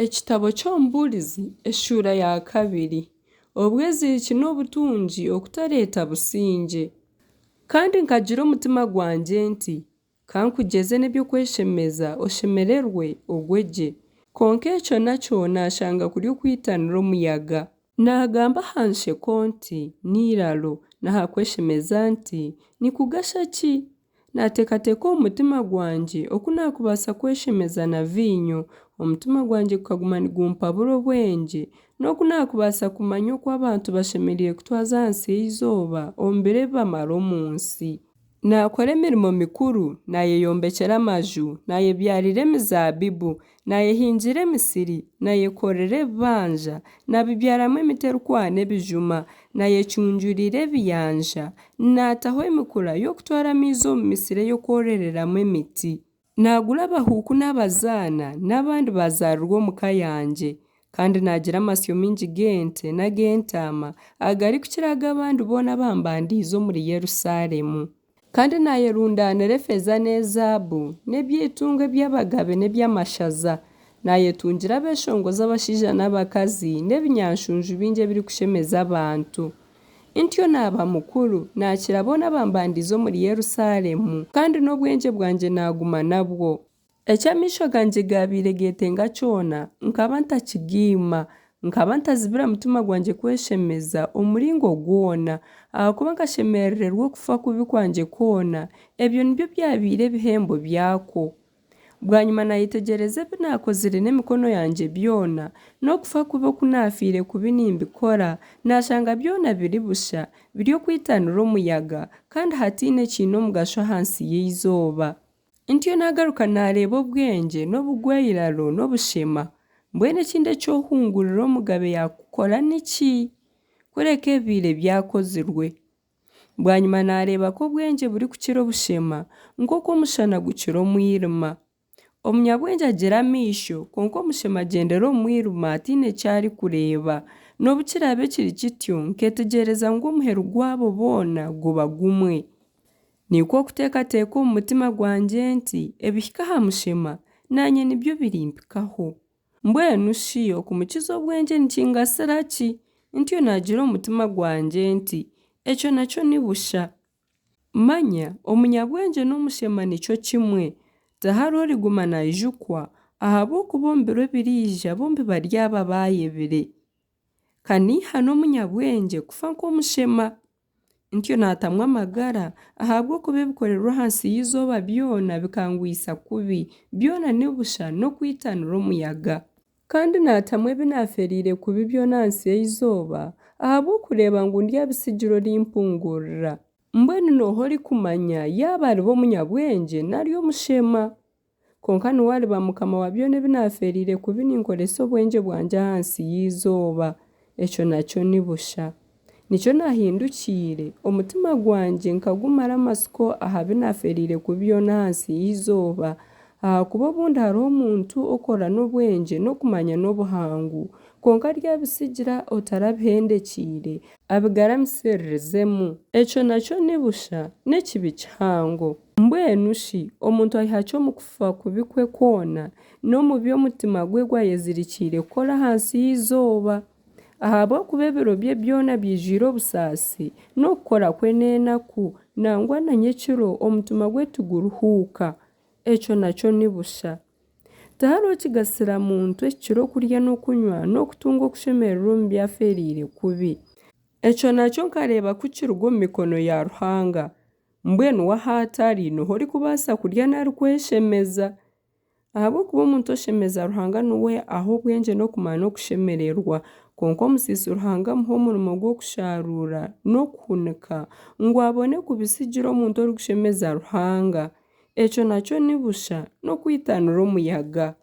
Ekitabo ky'omubuulizi eshuura ya 2. Obweziriki n'obutungi okutareeta busingye. Kandi nkagira omutima gwange nti kankugyeze n'ebyokweshemeza oshemererwe ogwegye. Konka ekyo nakyo nashanga kuri okwitanira omuyaga. Nagamba aha nsheko nti niraro naha kweshemeza nti nikugasha ki? Nateekateeka omu mutima gwange oku nakubaasa kweshemeza na viinyo. Omutima gwange gukaguma nigumpabura obwengye n'oku nakubaasa kumanya oku abantu bashemereire kutwaza ahansi y'izooba omu biro ebi bamara omu nsi. Nakora emirimo mikuru, nayeyombekera amaju, nayebyarira emizaabibu, nayehingira emisiri, nayekorera ebibanja, nabibyaramu emiti erikwana ebijuma, nayecunjurira ebiyanja, nataho emikura y'okutwara amaizi omu misiri ey'okworereramu emiti. Nagura abahuuku n'abazaana n'abandi bazaarirwe omuka yangye. Kandi nagira amasyo mingi g'ente n'ag'entaama agarikukira ag'abandi boona bambandiize omuri Yerusaalemu. Kandi nayerundaanira efeza n'ezaabu n'eby'eitunga eby'abagabe n'eby'amashaza. Nayetungira abeshongozi abashaija n'abakazi n'ebinyanshunju bingi ebirikushemeza abantu. Ntyo naaba mukuru nakira boona bambandiize omuri Yerusaalemu kandi n'obwengye bwangye naguma nabwo. Eky'amaisho gangye gabaire geetenga kyona nkaba ntakigiima, nkaba ntazibira mutima gwange kweshemeza omuringo gwona ahakuba nkashemererwa okufa kubi kwangye kwona. Ebyo nibyo byabaire ebihembo byako. Bwanyuma nayetegyereza ebi nakozire n'emikono yangye byona n'okufa kubi oku nafiire kubi nimbikora nashanga byona biri busha, biri okwitanira omuyaga kandi hatiine ekiine omugasho ahansi y'izooba. Ntyo nagaruka nareeba obwengye n'obugwiraro n'obushema. Mbwenu ekindi ekyohungurira omugabe yakukora niki? Kureka ebiire byakozirwe. Bwanyuma nareeba ko obwengye buri kukira obushema nk'oku omushana gukira omwirima. Omunyabwengye agira amaisho konka omushema agyendera omu mwirima hatiine kyari kureeba. N'obu kiraabe kiri kityo nketegyereza ngu omuheru gwabo boona guba gumwe. Nikwo okuteekateeka omu mutima gwange nti ebihika aha mushema nanye nibyo birimpikaho. Mbwenu shi okumukiza obwengye nikingasira ki? Ntyo nagira omu mutima gwange nti ekyo nakyo ni busha. Manya omunyabwengye n'omushema nikyo kimwe. Tihariho origuma naijukwa ahabw'okuba omu biro ebiriija bombi bari aba baayebire. Kaniiha n'omunyabwengye kufa nk'omushema. Ntyo naatamu amagara ahabw'okuba ebikorerwa ahansi y'izooba byona bikangwisa kubi, byona ni busha n'okwitanira omuyaga. Kandi naatamu ebi naferiire kubi byona ahansi y'izooba ahabw'okureeba ngu ndi aha bisigiro rimpungurira. Mbwenu nooho orikumanya yaaba ariba omunyabwengye nari omushema. Konka niwe ariba mukama wa byona ebi naferiire kubi ninkoresa obwengye bwangye ahansi y'izooba. Ekyo nakyo ni busha. Nikyo nahindukiire omutima gwange nkagumara amasiko aha binaferiire kubi byona ahansi y'izooba. Ahakuba obundi hariho omuntu okora n'obwengye n'okumanya n'obuhangu konka ryabisigira otarabihendekiire abigaramisiririzemu. Ekyo nakyo ni busha n'ekibi kihango. Mbwenu shi omuntu aihaki omu kufa kubi kwe kwona n'omu by'omutima gwe gwayezirikiire kukora ahansi y'izooba. Ahabw'okuba ebiro bye byona bijwire obusaasi n'okukora kwe n'enaku nangwa na nyekiro omutima gwe tiguruhuuka. Ekyo nakyo ni busha. Tihariho kigasira muntu ekiro kurya n'okunywa n'okutunga okushemererwa omu byaferiire kubi. Ekyo nakyo nkareeba kukiruga omu mikono ya Ruhanga. Mbwenu wahatari niho orikubaasa kurya narikweshemeza. Ahabw'okuba omuntu oshemeza Ruhanga niwe aha obwengye n'okumanya n'okushemererwa. Konka omusiisi Ruhanga amuha omurimo gw'okusharuura n'okuhunika ngu abone kubisigira omuntu orikushemeza Ruhanga. Ekyo nakyo ni busha n'okwitanira omuyaga.